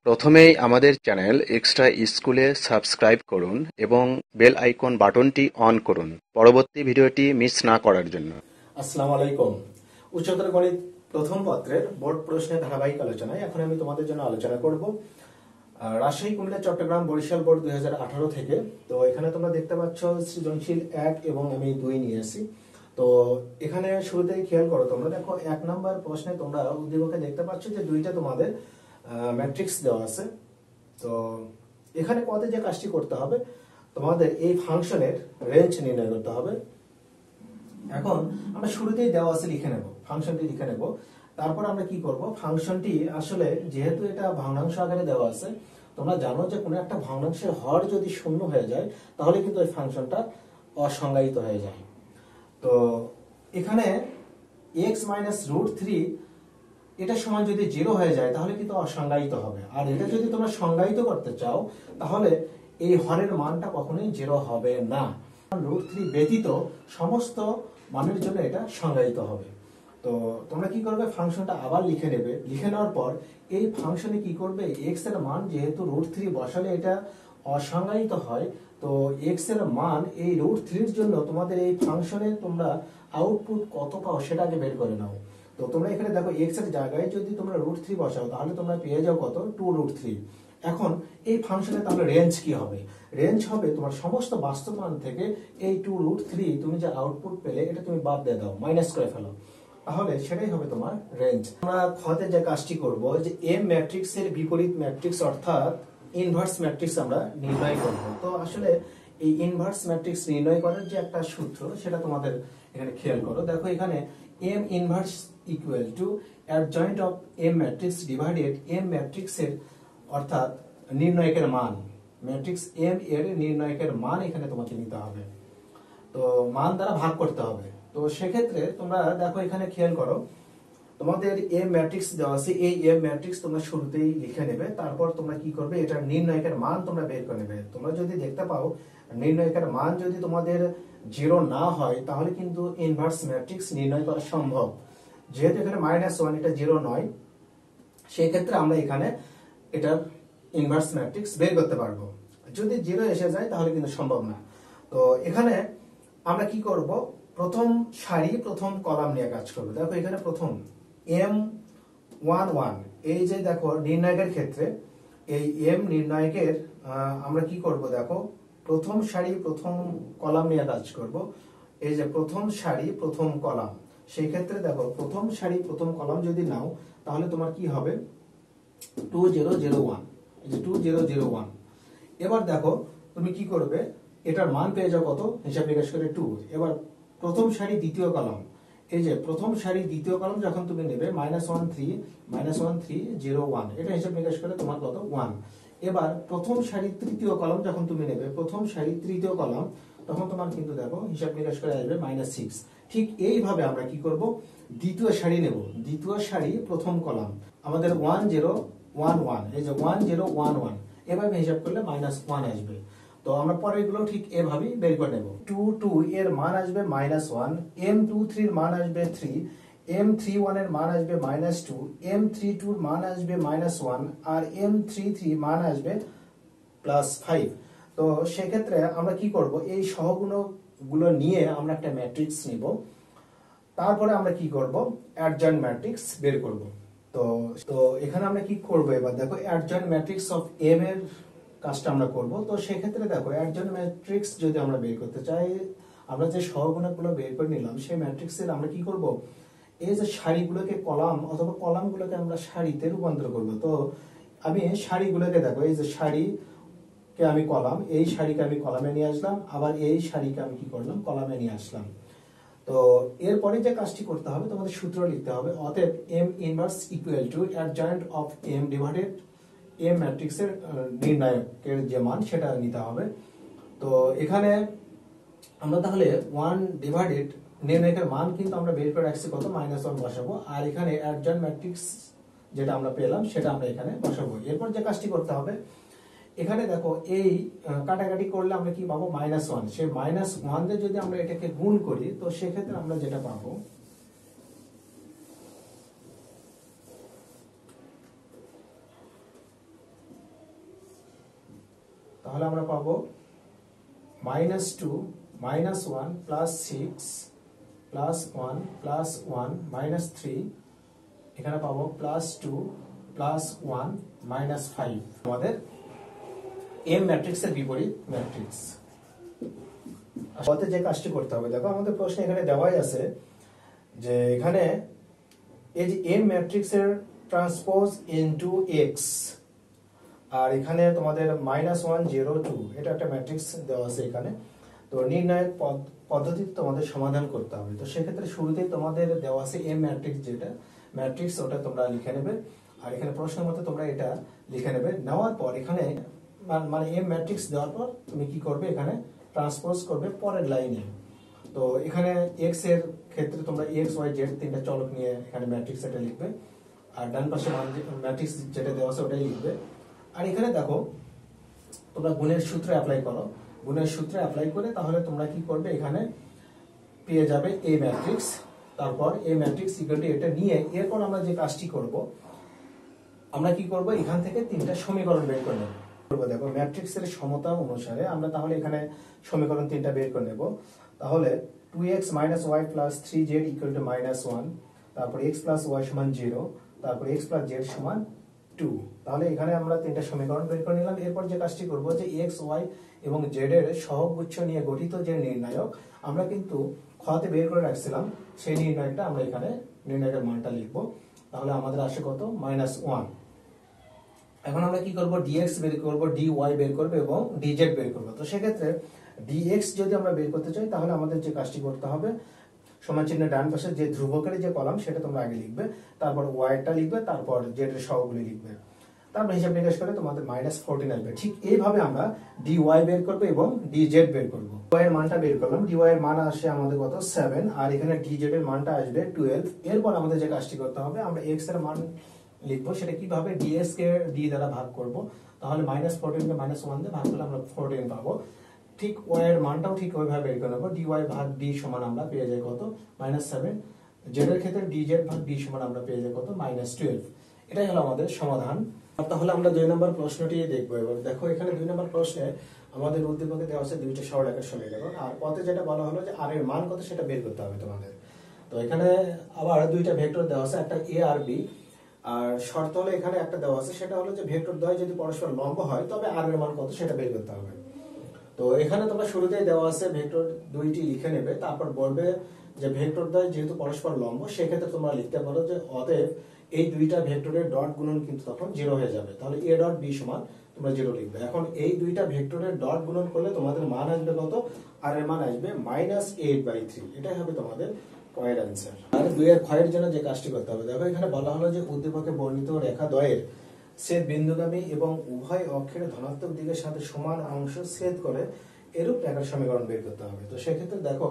প্রথমেই আমাদের channel extra স্কুলে সাবস্ক্রাইব করুন এবং বেল আইকন বাটনটি অন করুন পরবর্তী ভিডিওটি মিস না করার জন্য। আসসালামু আলাইকুম। উচ্চতর গণিত প্রথম পত্রের বোর্ড প্রশ্নের ধারাবাহিক আলোচনায় এখন আমি তোমাদের জন্য আলোচনা করব রাজশাহী, কুমিল্লা, চট্টগ্রাম, বরিশাল বোর্ড 2018 থেকে। তো এখানে তোমরা দেখতে পাচ্ছ সৃজনশীল 1 এবং আমি 2 নিয়েছি। তো এখানে শুরুতেই খেয়াল করো, তোমরা দেখো 1 নম্বর প্রশ্নে তোমরা উদ্দীপকে দেখতে পাচ্ছ যে দুইটা তোমাদের ম্যাট্রিক্স দেওয়া আছে। তো এখানে পদে যে কাজটি করতে হবে, তোমাদের এই ফাংশনের রেঞ্জ নির্ণয় করতে হবে। এখন আমরা শুরুতেই দেওয়া আছে লিখে নেব, ফাংশনটি লিখে নেব। তারপর আমরা কি করব, ফাংশনটি আসলে যেহেতু এটা ভগ্নাংশ আকারে দেওয়া আছে, তোমরা জানো যে কোনো একটা ভগ্নাংশের হর যদি শূন্য হয়ে যায় তাহলে কিন্তু এই ফাংশনটা অসংজ্ঞায়িত হয়ে যায়। তো এখানে x মাইনাস রুট থ্রি এটা সমান যদি 0 হয়ে যায় তাহলে কিন্তু অসংজ্ঞায়িত হবে। আর এটা যদি তোমরা সংজ্ঞায়িত করতে চাও তাহলে এই হরের মানটা কখনোই 0 হবে না। রুট থ্রি ব্যতীত সমস্ত মানের জন্য এটা সংজ্ঞায়িত হবে। তো তোমরা কি করবে, ফাংশনটা আবার লিখে নেবে। লিখে নেওয়ার পর এই ফাংশনে কি করবে, এক্স এর মান যেহেতু রুট থ্রি বসালে এটা অসংজ্ঞায়িত হয়, তো এক্স এর মান এই রুট থ্রির জন্য তোমাদের এই ফাংশনে তোমরা আউটপুট কত পাও সেটা আগে বের করে নাও। তো তোমরা এখানে দেখো এক্স এর জায়গায় যদি তোমরা রুট থ্রি বসাও তাহলে তোমরা পেয়ে যাও কত, 2√3। এখন এই ফাংশনে তাহলে রেঞ্জ কি হবে, রেঞ্জ হবে তোমার সমস্ত বাস্তব মান থেকে এই 2√3 তুমি যে আউটপুট পেলে এটা তুমি বাদ দিয়ে দাও, মাইনাস করে ফেলো, তাহলে সেটাই হবে তোমার রেঞ্জ। আমরা খতে যে কাজটি করব যে এম ম্যাট্রিক্স এর বিপরীত ম্যাট্রিক্স অর্থাৎ ইনভার্স ম্যাট্রিক্স আমরা নির্ণয় করব। তো আসলে এই ইনভার্স ম্যাট্রিক্স নির্ণয় করার যে একটা সূত্র সেটা তোমাদের এখানে খেয়াল করো। দেখো এখানে M inverse equal to adjoint of M matrix divided M matrix এর অর্থাৎ নির্ণয়কের মান, ম্যাট্রিক্স এম এর নির্ণয়কের মান এখানে তোমাকে নিতে হবে। তো মান দ্বারা ভাগ করতে হবে। তো সেক্ষেত্রে তোমরা দেখো এখানে খেয়াল করো, তোমাদের এম ম্যাট্রিক্স দেওয়া আছে, এই এম ম্যাট্রিক্স তোমরা শুরুতেই লিখে নেবে। তারপর তোমরা কি করবে, এটা নির্ণয়কের মান তোমরা বের করে নেবে। তোমরা যদি দেখতে পাও নির্ণয়কের মান যদি তোমাদের 0 না হয় তাহলে কিন্তু ইনভার্স ম্যাট্রিক্স নির্ণয় করা সম্ভব। যেহেতু এখানে -1 এটা 0 নয়, সেই ক্ষেত্রে আমরা এখানে এটা ইনভার্স ম্যাট্রিক্স বের করতে পারবো। যদি 0 এসে যায় তাহলে কিন্তু সম্ভব না। তো এখানে আমরা কি করব, প্রথম সারি প্রথম কলাম নিয়ে কাজ করব। দেখো এখানে প্রথম M11, এই যে দেখো নির্ণায়কের ক্ষেত্রে এই এম নির্ণায়কের আমরা কি করব, দেখো প্রথম সারি প্রথম কলাম নিয়ে কাজ করব। এই যে প্রথম সারি প্রথম কলাম, সেই ক্ষেত্রে দেখো প্রথম সারি প্রথম কলাম যদি নাও তাহলে তোমার কি হবে, 2001, এই যে 2001। এবার দেখো তুমি কি করবে, এটার মান পেয়ে যাও কত, হিসাব নিকাশ করে 2। এবার প্রথম সারি দ্বিতীয় কলাম, এই যে প্রথম সারি দ্বিতীয় কলাম যখন তুমি নেবে -1301, এটা হিসাব নিকাশ করে তোমার কত, 1। এবার প্রথম সারি তৃতীয় কলাম যখন তুমি নেবে, প্রথম সারি তৃতীয় কলাম, তখন তোমার কিন্তু দেখো হিসাব নিকাশ করে আসবে -6। ঠিক এইভাবে আমরা কি করব, দ্বিতীয় সারি নেব, দ্বিতীয় সারি প্রথম কলাম আমাদের 1011, এই যে 1011, এভাবে হিসাব করলে -1 আসবে। তো আমরা পরের গুলো ঠিক এভাবেই বের করে নেব। 22 এর মান আসবে -1, M23 এর মান আসবে 3, M31 এর মান আসবে -2, M32 এর মান আসবে -1 আর M33 মান আসবে +5। তো সেক্ষেত্রে আমরা কি করব, এই সহগুণগুলো নিয়ে আমরা একটা ম্যাট্রিক্স নিব। তারপরে আমরা কি করব, অ্যাডজয়েন্ট ম্যাট্রিক্স বের করব। তো তো এখানে আমরা কি করব, এবার দেখো অ্যাডজয়েন্ট ম্যাট্রিক্স অফ এম এর কাজটা আমরা করব। তো সেক্ষেত্রে দেখো অ্যাডজয়েন্ট ম্যাট্রিক্স যদি আমরা বের করতে চাই, আমরা যে সহগুণকগুলো বের করে নিলাম সেই ম্যাট্রিক্সের আমরা কি করব, এই যে সারিগুলোকে কলাম অথবা কলামগুলোকে আমরা সারিতে রূপান্তর করব। তো আমি সারিগুলোকে দেখো, এই যে সারিকে আমি কলাম, এই সারিকে আমি কলামে নিয়ে আসলাম, আবার এই সারিকে আমি কি করলাম, কলামে নিয়ে আসলাম। তো এরপরে যে কাজটি করতে হবে, তোমাদের সূত্র লিখতে হবে। অতএব M inverse equal to adjoint of M divided M ম্যাট্রিক্সের নির্ণায়কের যে মান সেটা নিতে হবে। তো এখানে আমরা তাহলে 1 ডিভাইডেড নির্ণায়কের মান কিন্তু আমরা বের করে রাখছি কত, -1 বসাবো, আর এখানে অ্যাডজয়েন্ট ম্যাট্রিক্স যেটা আমরা পেলাম সেটা আমরা এখানে বসাবো। এরপর যে কাজটি করতে হবে, এখানে দেখো এই কাটাকাটি করলে আমরা কি পাবো, -1। সেই -1 দিয়ে যদি আমরা এটাকে গুণ করি তো সেক্ষেত্রে আমরা যেটা পাবো, তাহলে আমরা পাবো -2 -1 +6 +1 +1 -3, এখানে পাবো +2 +1 -5। আমাদের এম ম্যাট্রিক্সের বিপরীত ম্যাট্রিক্স। আসলে যে কাজটি করতে হবে, দেখো আমাদের প্রশ্ন এখানে দেওয়াই আছে যে এখানে এই যে এম ম্যাট্রিক্সের ট্রান্সপোজ ইনটু এক্স, আর এখানে তোমাদের -1 0 2 এটা একটা ম্যাট্রিক্স দেওয়া আছে এখানে। তো নির্ণায়ক পদ্ধতিতে তোমাদের সমাধান করতে হবে। তো সেক্ষেত্রে শুরুতেই তোমাদের দেওয়া আছে এম ম্যাট্রিক্স, যেটা ম্যাট্রিক্স ওটা তোমরা লিখে নেবে, আর এখানে প্রশ্নের মধ্যে তোমরা এটা লিখে নেবে। নেওয়ার পর এখানে মানে এম ম্যাট্রিক্স দেওয়ার পর তুমি কি করবে, এখানে ট্রান্সপোজ করবে পরের লাইনে। তো এখানে এক্স এর ক্ষেত্রে তোমরা এক্স ওয়াই জেড তিনটা চলক নিয়ে এখানে ম্যাট্রিক্স এটা লিখবে, আর ডান পাশে ম্যাট্রিক্স যেটা দেওয়া আছে ওটাই লিখবে। আর এখানে দেখো তোমরা গুণের সূত্র অ্যাপ্লাই করো, গুণের সূত্র অ্যাপ্লাই করে তাহলে তোমরা কি করবে, এখানে পেয়ে যাবে এ ম্যাট্রিক্স। তারপর এ ম্যাট্রিক্স ইকুয়াল টু এটা নিয়ে এরপর আমরা যে কাজটি করব, আমরা কি করব, এখান থেকে তিনটা সমীকরণ বের করে নেব। দেখো ম্যাট্রিক্সের সমতা অনুসারে আমরা তাহলে এখানে সমীকরণ তিনটা বের করে নেব। তাহলে 2x - y + 3z = -1, তারপর x + y = 0, তারপর x + z = 2। তাহলে এখানে আমরা তিনটা সমীকরণ বের করে নিলাম। এরপর যে কাজটি করব যে x, y এবং z এর সহগুচ্ছ নিয়ে গঠিত যে নির্ণায়ক আমরা কিন্তু খতে বের করে রাখছিলাম, সেই নির্ণায়কটা আমরা এখানে নির্ণায়কের মানটা লিখব। তাহলে আমাদের আসে কত, -1। এখন আমরা কি করব, dx বের করব, dy বের করব এবং dz বের করব। তো সেক্ষেত্রে dx যদি আমরা বের করতে চাই তাহলে আমাদের যে কাজটি করতে হবে, সমান চিহ্নের ডান পাশে যে ধ্রুবকের যে কলাম সেটা তোমরা আগে লিখবে, তারপর y টা লিখবে, তারপর z এর সহগগুলি লিখবে, তারপর হিসাব নিকাশ করে তোমাদের -14 আসবে। ঠিক এইভাবে আমরা dy বের করব এবং dz বের করব। y এর মানটা বের করলাম, dy এর মান আসে আমাদের কত 7, আর এখানে dz এর মানটা আসবে 12। এরপর আমাদের যে কাজটি করতে হবে, আমরা x এর মান লিখবো, সেটা কিভাবে, ds কে d দ্বারা ভাগ করব। তাহলে -14 কে -1 দিয়ে ভাগ করলে আমরা 14 পাবো। ঠিক y এর মানটাও ঠিক ওইভাবে বের করে নেব, dy ভাগ d সমান আমরা পেয়ে যাই কত, -7। z এর ক্ষেত্রে dz ভাগ d সমান আমরা পেয়ে যাই কত, -12। এটাই হলো আমাদের সমাধান। তাহলে আমরা 2 নম্বর প্রশ্নটি দেখবো। এবার দেখো এখানে 2 নম্বর প্রশ্নে আমাদের উদ্দীপকে দেওয়া আছে দুইটা সরলরেখার সমীকরণ, আর পথে যেটা বলা হলো যে r এর মান কত সেটা বের করতে হবে তোমাদের। তো এখানে আবার দুইটা ভেক্টর দেওয়া আছে, একটা a আর b, আর শর্ত হলো এখানে একটা দেওয়া আছে, সেটা হলো যে ভেক্টর দ্বয় যদি পরস্পর লম্ব হয় তবে r এর মান কত সেটা বের করতে হবে। তো এখানে তোমরা শুরুতেই দেওয়া আছে ভেক্টর দুইটি লিখে নেবে, তারপর বলবে যে ভেক্টর দ্বয় যেহেতু পরস্পর লম্ব সেক্ষেত্রে তোমরা লিখতে পারো যে অতএব এই দুইটা ভেক্টরের ডট গুণন কিন্তু তখন 0 হয়ে যাবে। তাহলে a ডট b সমান তোমরা 0 লিখবে। এখন এই দুইটা ভেক্টরের ডট গুণন করলে তোমাদের মান আসবে কত, r এর মান আসবে -8/3। এটাই হবে তোমাদের পয়ের অ্যান্সার। আর 2 এর ক্ষয়ের জন্য যে কাজটি করতে হবে, দেখো এখানে বলা হলো যে উদ্দীপকে বর্ণিত রেখা দ্বয়ের ছেদ বিন্দুগামী এবং উভয় অক্ষের ধনাত্মক দিকের সাথে সমান অংশ ছেদ করে এরূপ রেখার সমীকরণ বের করতে হবে। তো সেক্ষেত্রে দেখো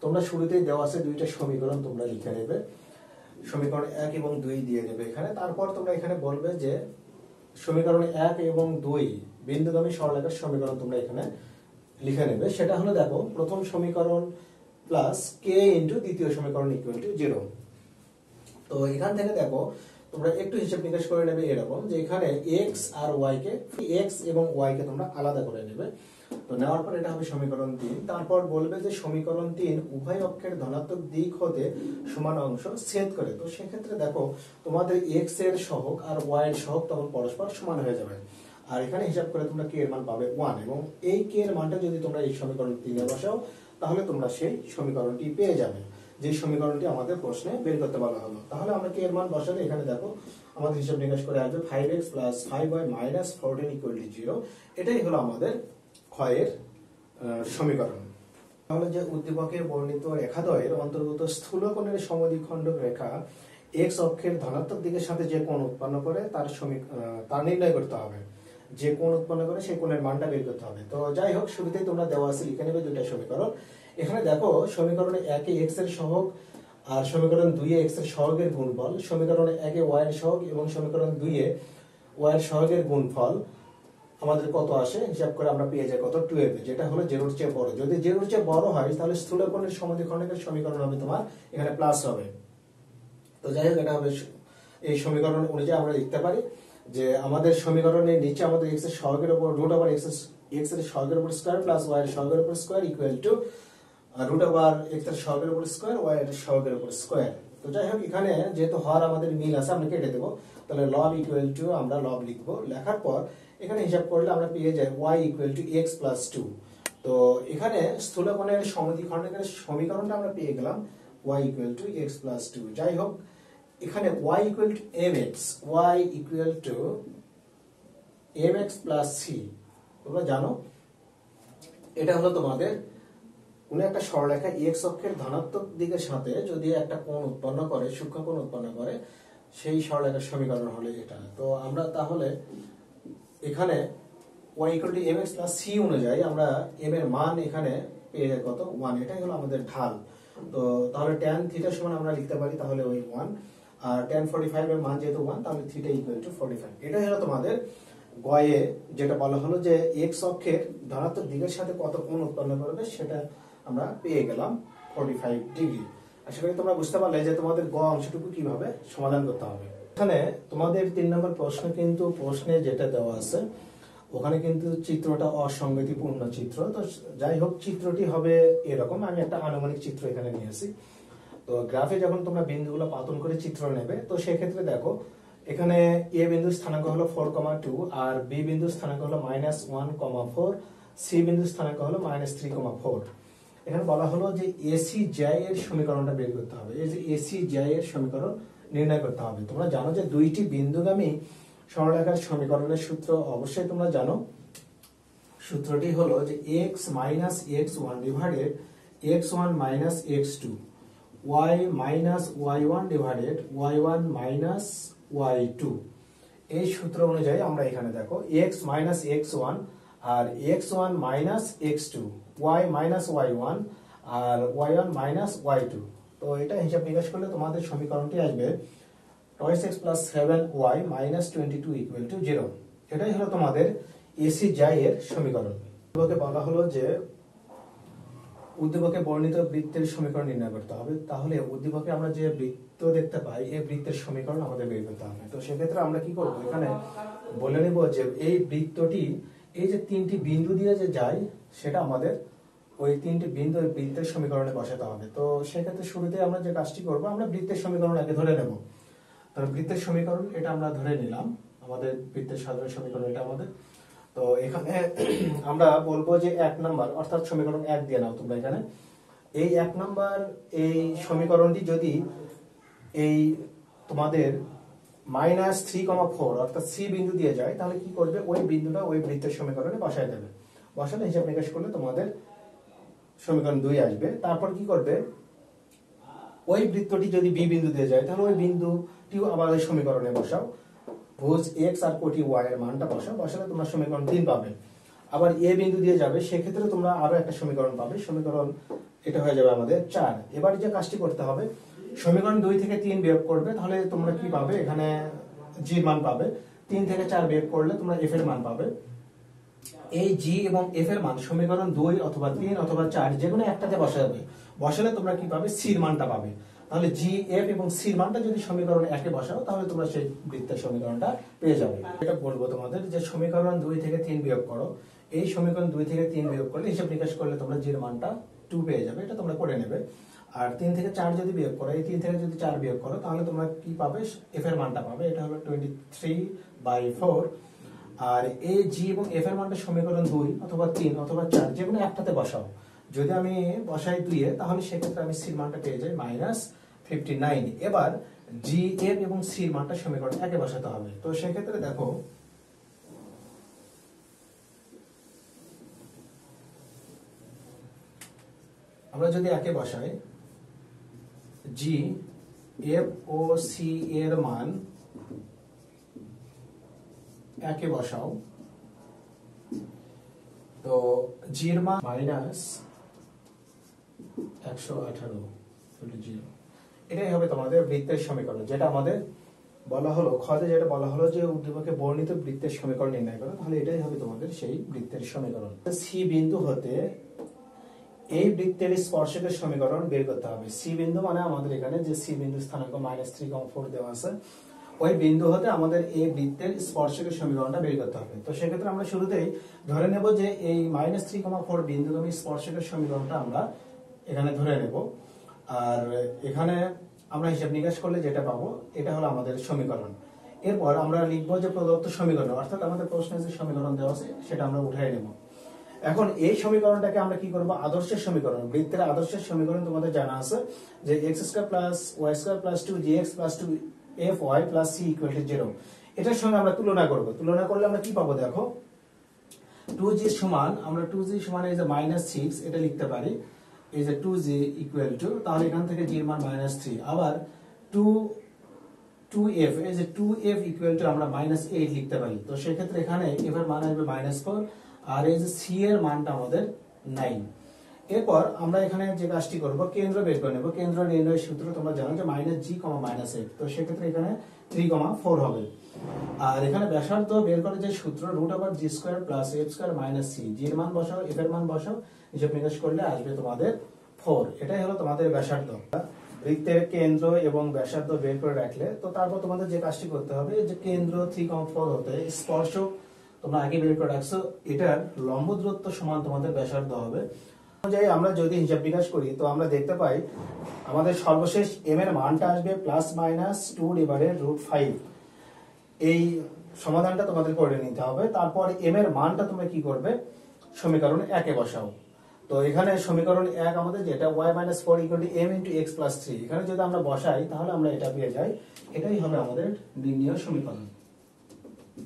তোমরা শুরুতেই দেওয়া আছে দুইটা সমীকরণ তোমরা লিখে নেবে, সমীকরণ 1 এবং 2 দিয়ে দেবে এখানে। তারপর তোমরা এখানে বলবে যে সমীকরণ 1 এবং 2 বিন্দুগামী সরলরেখার সমীকরণ তোমরা এখানে লিখে নেবে। সেটা হলো দেখো প্রথম সমীকরণ প্লাস k ইন্টু দ্বিতীয় সমীকরণ ইকুয়াল টু 0। তো এখান থেকে দেখো তোমরা একটু হিসাব নিকাশ করে নেবে এরকম, যে এখানে x আর y কে, x এবং y কে তোমরা আলাদা করে নেবে। তো নেওয়ার পর এটা হবে সমীকরণ 3। তারপর বলবে যে সমীকরণ 3 উভয় অক্ষের ধনাত্মক দিক হতে সমান অংশ ছেদ করে। তো সেক্ষেত্রে দেখো তোমাদের x এর সহগ আর y এর সহগ তখন পরস্পর সমান হয়ে যাবে, আর এখানে হিসাব করে তোমরা k এর মান পাবে 1, এবং এই k এর মানটা যদি তোমরা এই সমীকরণ 3 এ বসাও তাহলে তোমরা সেই সমীকরণটি পেয়ে যাবে, যে সমীকরণটি আমাদের প্রশ্নে বের করতে বলা হলো। তাহলে আমরা k এর মান বসালে এখানে দেখো আমাদের হিসাব নিকাশ করে আসবে 5x + 5y - 14 = 0। এটাই হলো আমাদের ক্ষয়ের সমীকরণ। তাহলে যে উদ্দীপকে বর্ণিত রেখাদ্বয়ের অন্তর্গত স্থূলকোণের সমদ্বিখণ্ডক রেখা x অক্ষের ধনাত্মক দিকের সাথে যে কোণ উৎপন্ন করে তার নির্ণয় করতে হবে। যে কোণ উৎপন্ন করে সেই কোণের মানটা বের করতে হবে। তো যাই হোক, শুরুতেই তোমরা দেওয়া আছে লিখে নেবে দুইটা সমীকরণ। এখানে দেখো সমীকরণে 1 এ x এর সহগ আর সমীকরণ 2 এ x এর সহগের গুণফল, সমীকরণে 1 এ y এর সহগ এবং সমীকরণ 2 এ y এর সহগের গুণফল আমাদের কত আসে হিসাব করে আমরা পেয়ে যাই কত, 12, যেটা হলো 0 এর চেয়ে বড়। যদি 0 এর চেয়ে বড় হয় তাহলে স্থূলকোণের সমদ্বিখণ্ডকের সমীকরণ হবে তোমার এখানে প্লাস হবে। তো যাই হোক, এটা হবে এই সমীকরণ অনুযায়ী আমরা লিখতে পারি যে আমাদের সমীকরণের নিচে আমাদের x এর সহগের উপর √x এর x এর সহগের উপর স্কয়ার প্লাস y এর সহগের উপর square equal to root over x এর সহগের উপর স্কয়ার y এর সহগের উপর স্কয়ার। তো যাই হোক এখানে যেহেতু হর আমাদের মিল আছে আমরা কেটে দেব, তাহলে লব ইকুয়াল টু আমরা লব লিখব, লেখার পর এখানে হিসাব করলে আমরা পেয়ে যাই y equal to x plus 2। তো এখানে স্থূলকোণের সমদ্বিখণ্ডকের সমীকরণটা আমরা পেয়ে গেলাম y equal to x plus 2। যাই হোক এখানে y equal to mx, y equal to mx plus c, তোমরা জানো এটা হলো তোমাদের কোন একটা সরলরেখা x অক্ষের ধনাত্মক দিকের সাথে যদি একটা কোণ উৎপন্ন করে, সূক্ষ্ম কোণ উৎপন্ন করে, সেই সরলরেখার সমীকরণ হলো এটা। তো আমরা তাহলে এখানে y equal to mx plus c অনুযায়ী আমরা m এর মান এখানে পেয়ে যাই কত 1, এটাই হলো আমাদের ঢাল। তো তাহলে tan থিটা সমান আমরা লিখতে পারি তাহলে ওই 1, আর tan 45 এর মান যেহেতু 1 তাহলে থিটা ইকুয়াল টু 45। এটাই হলো তোমাদের গয়ে যেটা বলা হলো যে x অক্ষের ধনাত্মক দিকের সাথে কত কোণ উৎপন্ন করবে সেটা আমরা পেয়ে গেলাম 45 ডিগ্রি। আশা করি তোমরা বুঝতে পারলে যে তোমাদের গ অংশটুকু কিভাবে সমাধান করতে হবে। এখানে তোমাদের 3 নম্বর প্রশ্ন কিন্তু প্রশ্নে যেটা দেওয়া আছে ওখানে কিন্তু চিত্রটা অসঙ্গতিপূর্ণ চিত্র। তো যাই হোক চিত্রটি হবে এরকম, আমি একটা আনুমানিক চিত্র এখানে নিয়েছি। তো গ্রাফে যখন তোমরা বিন্দুগুলো পাতন করে চিত্র নেবে তো সেক্ষেত্রে দেখো এখানে এ বিন্দুর স্থানাঙ্ক হলো 4,2 আর বি বিন্দুর স্থানাঙ্ক হলো -1,4, সি বিন্দুর স্থানাঙ্ক হলো -3,4। এখানে বলা হলো যে এসি জ্যায় এর সমীকরণটা বের করতে হবে। এই যে এসি জ্যায় এর সমীকরণ নির্ণয় করতে হবে। তোমরা জানো যে দুইটি বিন্দুগামী সরলরেখার সমীকরণের সূত্র অবশ্যই তোমরা জানো। সূত্রটি হলো যে x minus x1 divided x1 minus x2, y minus y1 divided y1 minus y2। এই সূত্র অনুযায়ী আমরা এখানে দেখো x মাইনাস x1 আর x1 minus x2, y minus y1 আর y1 মাইনাস y2। তো এটা হিসাব নিকাশ করলে তোমাদের সমীকরণটি আসবে 2x plus 7y minus 22 equal to 0। এটাই হলো তোমাদের এসি জ্যায় এর সমীকরণ। উদ্দীপকে বলা হলো যে উদ্দীপকে বর্ণিত বৃত্তের সমীকরণ নির্ণয় করতে হবে। তাহলে উদ্দীপকে আমরা যে বৃত্ত দেখতে পাই এই বৃত্তের সমীকরণ আমাদের বের করতে হবে। তো সেক্ষেত্রে আমরা কি করব, এখানে বলে নেব যে এই বৃত্তটি এই যে তিনটি বিন্দু দিয়ে যে যায় সেটা আমাদের ওই তিনটি বিন্দু বৃত্তের সমীকরণে বসাতে হবে। তো সেক্ষেত্রে শুরুতে আমরা যে কাজটি করব, আমরা বৃত্তের সমীকরণ আগে ধরে নেব। তাহলে বৃত্তের সমীকরণ এটা আমরা ধরে নিলাম, আমাদের বৃত্তের সাধারণ সমীকরণ এটা আমাদের। তো এখানে আমরা বলবো যে 1 নাম্বার অর্থাৎ সমীকরণ 1 দিয়ে নাও তোমরা। এখানে এই 1 নাম্বার এই সমীকরণটি যদি এই তোমাদের -3,4 অর্থাৎ সি বিন্দু দিয়ে যায় তাহলে কি করবে, ওই বিন্দুটা ওই বৃত্তের সমীকরণে বসায় দেবে। বসালে হিসাব নিকাশ করলে তোমাদের সমীকরণ 2 আসবে। তারপর কি করবে, ওই বৃত্তটি যদি বি বিন্দু দিয়ে যায় তাহলে ওই বিন্দুটিও আবার ওই সমীকরণে বসাও, ভুজ x আর কোটি y এর মানটা বসাও, বসালে তোমরা সমীকরণ 3 পাবে। আবার এ বিন্দু দিয়ে যাবে সেক্ষেত্রে তোমরা আরো একটা সমীকরণ পাবে, সমীকরণ এটা হয়ে যাবে আমাদের 4। এবার যে কাজটি করতে হবে, সমীকরণ 2 থেকে 3 বিয়োগ করবে, তাহলে তোমরা কি পাবে, এখানে g এর মান পাবে। 3 থেকে 4 বিয়োগ করলে তোমরা f এর মান পাবে। এই g এবং f এর মান সমীকরণ 2 অথবা 3 অথবা 4 যে কোনো একটাতে বসাবে, বসালে তোমরা কি পাবে, c এর মানটা পাবে। তাহলে g, f এবং c এর মানটা যদি সমীকরণ 1 এ বসাও তাহলে তোমরা সেই বৃত্তের সমীকরণটা পেয়ে যাবে। এটা বলবো তোমাদের যে সমীকরণ 2 থেকে 3 বিয়োগ করো। এই সমীকরণ 2 থেকে 3 বিয়োগ করলে হিসাব নিকাশ করলে তোমরা g এর মানটা 2 পেয়ে যাবে, এটা তোমরা করে নেবে। আর 3 থেকে 4 যদি বিয়োগ করো, এই 3 থেকে যদি 4 বিয়োগ করো তাহলে তোমরা কি পাবে, f এর মানটা পাবে, এটা হলো 23/4। আর এই g এবং f এর মানটা সমীকরণ 2 অথবা 3 অথবা 4 যে কোনো একটাতে বসাও। যদি আমি বসাই 2 এ তাহলে সেক্ষেত্রে আমি c এর মানটা পেয়ে যাই -59। এবার g, f এবং c এর মানটা সমীকরণ 1 এ বসাতে হবে। তো সেক্ষেত্রে দেখো আমরা যদি 1 এ বসাই, g, f ও c এর মান 1 এ বসাও, তো g এর মান -118/0। এটাই হবে তোমাদের বৃত্তের সমীকরণ, যেটা আমাদের বলা হলো খতে, যেটা বলা হলো যে উদ্দীপকে বর্ণিত বৃত্তের সমীকরণ নির্ণয় করো। তাহলে এটাই হবে তোমাদের সেই বৃত্তের সমীকরণ। সি বিন্দু হতে এই বৃত্তের স্পর্শকের সমীকরণ বের করতে হবে। সি বিন্দু মানে আমাদের এখানে যে সি বিন্দু স্থানাঙ্ক -3,4 দেওয়া আছে, ওই বিন্দু হতে আমাদের এই বৃত্তের স্পর্শকের সমীকরণটা বের করতে হবে। তো সেক্ষেত্রে আমরা শুরুতেই ধরে নেব যে এই -3,4 বিন্দুগামী স্পর্শকের সমীকরণটা আমরা এখানে ধরে নেব। আর এখানে আমরা হিসাব নিকাশ করলে যেটা পাবো এটা হলো আমাদের সমীকরণ। এরপর আমরা লিখবো যে প্রদত্ত সমীকরণ, অর্থাৎ আমাদের প্রশ্নে যে সমীকরণ দেওয়া আছে সেটা আমরা উঠাই নেব। এখন এই সমীকরণটাকে আমরা কি করব, আদর্শের সমীকরণ, বৃত্তের আদর্শের সমীকরণ তোমাদের জানা আছে যে x² + y² + 2gx + 2fy + c = 0। এটার সঙ্গে আমরা তুলনা করব। তুলনা করলে আমরা কি পাবো দেখো, 2g সমান, আমরা 2g সমান এই যে -6 এটা লিখতে পারি, এই যে 2g = তাহলে এখান থেকে g এর মান -3, আবার 2f, এই যে 2f = আমরা -8 লিখতে পারি। তো সেই ক্ষেত্রে এখানে f এর মান আসবে -4 আর এই যে c এর মানটা আমাদের 9। এরপর আমরা এখানে যে কাজটি করব, কেন্দ্র বের করে নেব। কেন্দ্র নির্ণয়ের সূত্র তোমরা জানো যে -g, -8। তো সেই ক্ষেত্রে এখানে 3,4 হবে। আর এখানে ব্যাসার্ধ বের করে যে সূত্র √g² + f² - c, g এর মান বসাও, f এর মান বসাও, হিসাব নিকাশ করলে আসবে তোমাদের 4। এটাই হলো তোমাদের ব্যাসার্ধ। বৃত্তের কেন্দ্র এবং ব্যাসার্ধ বের করে রাখলে তো তারপর তোমাদের যে কাজটি করতে হবে, যে কেন্দ্র 3,4 হতে স্পর্শক তোমরা আগে বের করে রাখছো, এটার লম্ব দূরত্ব সমান তোমাদের ব্যাসার্ধ হবে। অনুযায়ী আমরা যদি হিসাব নিকাশ করি তো আমরা দেখতে পাই আমাদের সর্বশেষ m এর মানটা আসবে ±2/√5। এই সমাধানটা তোমাদের করে নিতে হবে। তারপর m এর মানটা তোমরা কি করবে, সমীকরণ 1 এ বসাও। তো এখানে সমীকরণ 1 আমাদের যেটা y - 4 = m × x + 3, এখানে যদি আমরা বসাই তাহলে আমরা এটা পেয়ে যাই। এটাই হবে আমাদের নির্ণয় সমীকরণ।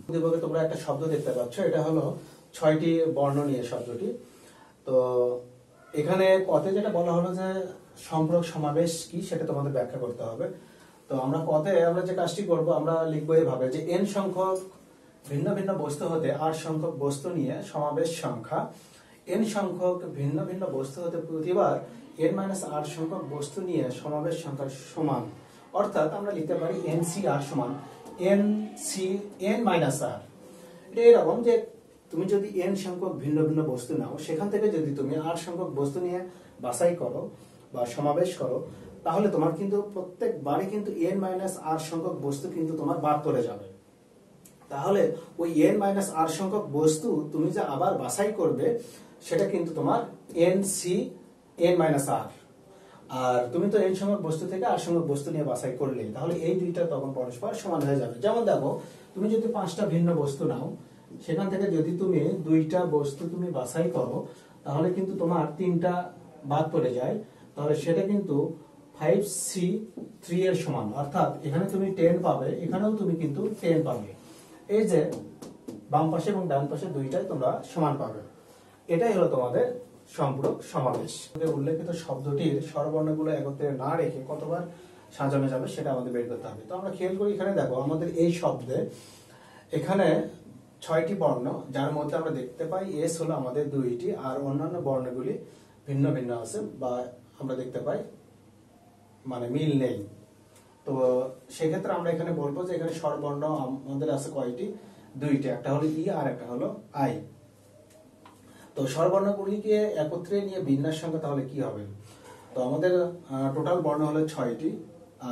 উদ্দীপকে তোমরা একটা শব্দ দেখতে পাচ্ছ, এটা হলো 6টি বর্ণ নিয়ে শব্দটি। তো এখানে পথে যেটা বলা হলো যে সম্পর্ক সমাবেশ কি সেটা তোমাদের ব্যাখ্যা করতে হবে। তো আমরা পথে আমরা যে কাজটি করব, আমরা লিখবো এইভাবে যে n সংখ্যক ভিন্ন ভিন্ন বস্তু হতে r সংখ্যক বস্তু নিয়ে সমাবেশ সংখ্যা n সংখ্যক ভিন্ন ভিন্ন বস্তু হতে প্রতিবার n - r সংখ্যক বস্তু নিয়ে সমাবেশ সংখ্যার সমান। অর্থাৎ আমরা লিখতে পারি NCR সমান n - r। এটা এরকম যে তুমি যদি n সংখ্যক ভিন্ন ভিন্ন বস্তু নাও, সেখান থেকে যদি তুমি r সংখ্যক বস্তু নিয়ে বাছাই করো বা সমাবেশ করো, তাহলে তোমার কিন্তু প্রত্যেকবারই কিন্তু n - r সংখ্যক বস্তু কিন্তু তোমার বাদ পড়ে যাবে। তাহলে ওই n - r সংখ্যক বস্তু তুমি যে আবার বাছাই করবে সেটা কিন্তু তোমার n - r। আর তুমি তো n সংখ্যক বস্তু থেকে r সংখ্যক বস্তু নিয়ে বাছাই করলে, তাহলে এই দুইটা তখন পরস্পর সমান হয়ে যাবে। যেমন দেখো, তুমি যদি 5টা ভিন্ন বস্তু নাও, সেখান থেকে যদি তুমি 2টা বস্তু তুমি বাছাই করো, তাহলে কিন্তু তোমার 3টা বাদ পড়ে যায়। তাহলে সেটা কিন্তু 5c3 এর সমান। অর্থাৎ এখানে তুমি 10 পাবে, এখানেও তুমি কিন্তু 10 পাবে। এই যে বাম পাশে এবং ডান পাশে দুইটাই তোমরা সমান পাবে। এটাই হলো তোমাদের সম্পূরক সমাবেশ। উল্লেখিত শব্দটির স্বরবর্ণগুলো একত্রে না রেখে কতবার সাজানো যাবে সেটা আমাদের বের করতে হবে। তো আমরা খেয়াল করি, এখানে দেখো আমাদের এই শব্দে এখানে 6টি বর্ণ, যার মধ্যে আমরা দেখতে পাই এস হলো আমাদের 2টি, আর অন্যান্য বর্ণগুলি ভিন্ন ভিন্ন আছে বা আমরা দেখতে পাই মানে মিল নেই। তো সেক্ষেত্রে আমরা এখানে বলবো যে এখানে স্বরবর্ণ আমাদের আছে কয়টি, 2টি, একটা হলো ই আর একটা হলো আই। তো স্বরবর্ণগুলিকে একত্রে নিয়ে বিন্যাস সংখ্যা তাহলে কি হবে? তো আমাদের টোটাল বর্ণ হলো 6টি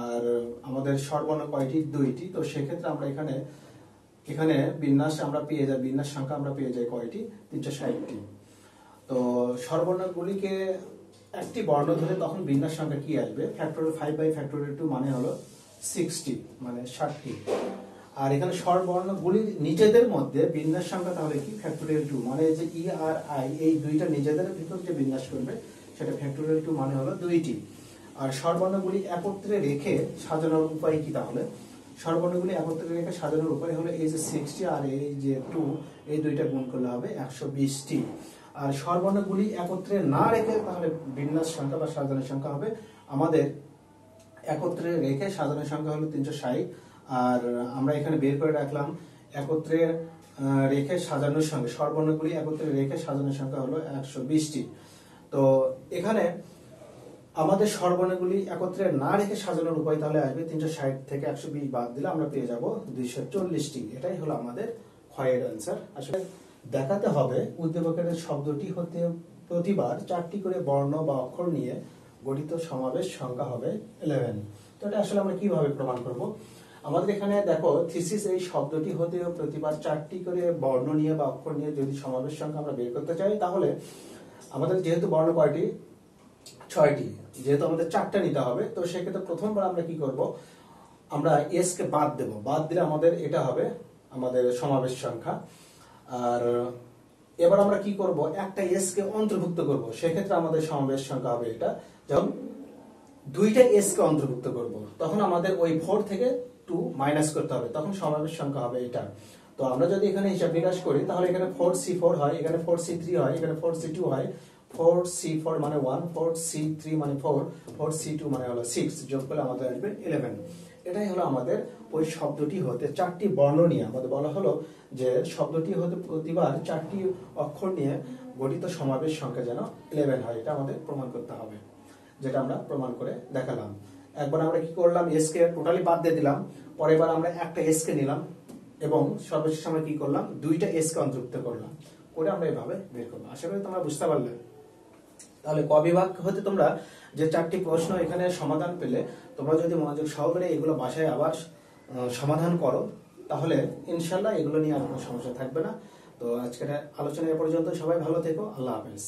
আর আমাদের স্বরবর্ণ কয়টি, 2টি। তো সেক্ষেত্রে আমরা এখানে বিন্যাস আমরা পেয়ে যাই, বিন্যাস সংখ্যা আমরা পেয়ে যাই কয়টি, 360টি। তো স্বরবর্ণগুলিকে একটি বর্ণ ধরে তখন বিন্যাস সংখ্যা কি আসবে, (5/2) মানে হলো 60, মানে 60টি। আর এখানে স্বরবর্ণগুলির নিজেদের মধ্যে বিন্যাস সংখ্যা তাহলে কি, (2) মানে যে ই আর আই এই দুইটা নিজেদের ভিতর যে বিন্যাস করবে সেটা (2) মানে হলো 2টি। আর স্বরবর্ণগুলি একত্রে রেখে সাজানোর উপায় কি, তাহলে স্বরবর্ণগুলি একত্রে রেখে সাজানোর উপায় হলো এই যে 60 আর এই যে 2, এই দুইটা গুণ করলে হবে 120টি। আর স্বরবর্ণগুলি একত্রে না রেখে তাহলে বিন্যাস সংখ্যা বা সাজানোর সংখ্যা হবে আমাদের একত্রে রেখে সাজানোর সংখ্যা হলো 360। আর আমরা এখানে বের করে রাখলাম একত্রে রেখে সাজানোর সংখ্যা, স্বরবর্ণগুলি একত্রে রেখে সাজানোর সংখ্যা হলো 120টি। তো এখানে আমাদের স্বরবর্ণগুলি একত্রে না রেখে সাজানোর উপায় তাহলে আসবে 360 থেকে 120 বাদ দিলে আমরা পেয়ে যাব 240টি। এটাই হলো আমাদের ক্ষয়ের অ্যান্সার। আসলে দেখাতে হবে উদ্দীপকের শব্দটি হতে প্রতিবার 4টি করে বর্ণ বা অক্ষর নিয়ে গঠিত সমাবেশ সংখ্যা হবে 11। তো এটা আসলে আমরা কিভাবে প্রমাণ করব? আমাদের এখানে দেখো থিসিস এই শব্দটি হতে প্রতিবার 4টি করে বর্ণ নিয়ে বা অক্ষর নিয়ে যদি সমাবেশ সংখ্যা আমরা বের করতে চাই, তাহলে আমাদের যেহেতু বর্ণ কয়টি, 6টি, যেহেতু আমাদের 4টা নিতে হবে, তো সেক্ষেত্রে প্রথমবার আমরা কি করব, আমরা এস কে বাদ দেব, বাদ দিলে আমাদের এটা হবে আমাদের সমাবেশ সংখ্যা। আর এবার আমরা কি করব, একটা এস কে অন্তর্ভুক্ত করব, সেক্ষেত্রে আমাদের সমাবেশ সংখ্যা হবে এটা। যখন 2টা এস কে অন্তর্ভুক্ত করব, তখন আমাদের ওই 4 থেকে 2 মাইনাস করতে হবে, তখন সমাবেশ সংখ্যা হবে এটা। তো আমরা যদি এখানে হিসাব নিকাশ করি, তাহলে এখানে 4c4 হয়, এখানে 4c3 হয়, এখানে 4c2 হয়। 4c4 মানে 1, 4c3 মানে 4, 4c2 মানে হলো 6, যোগ করলে আমাদের আসবে 11। এটাই হলো আমাদের ওই শব্দটি হতে 4টি বর্ণ নিয়ে আমাদের বলা হলো যে শব্দটি হতে প্রতিবার 4টি অক্ষর নিয়ে গঠিত সমাবেশ সংখ্যা যেন 11 হয়, এটা আমাদের প্রমাণ করতে হবে, যেটা আমরা প্রমাণ করে দেখালাম। একবার আমরা কি করলাম, এস কে টোটালি বাদ দিয়ে দিলাম, পরের বার আমরা একটা এস কে নিলাম এবং সর্বশেষ আমরা কি করলাম, 2টা এস কে অন্তর্ভুক্ত করলাম, করে আমরা এভাবে বের করলাম। আশা করি তোমরা বুঝতে পারলে। তাহলে ক বিভাগ হতে তোমরা যে 4টি প্রশ্ন এখানে সমাধান পেলে, তোমরা যদি মনোযোগ সহকারে এগুলো বাসায় আবার সমাধান করো, তাহলে ইনশাল্লাহ এগুলো নিয়ে আর কোনো সমস্যা থাকবে না। তো আজকের আলোচনা এ পর্যন্ত, সবাই ভালো থেকো, আল্লাহ হাফেজ।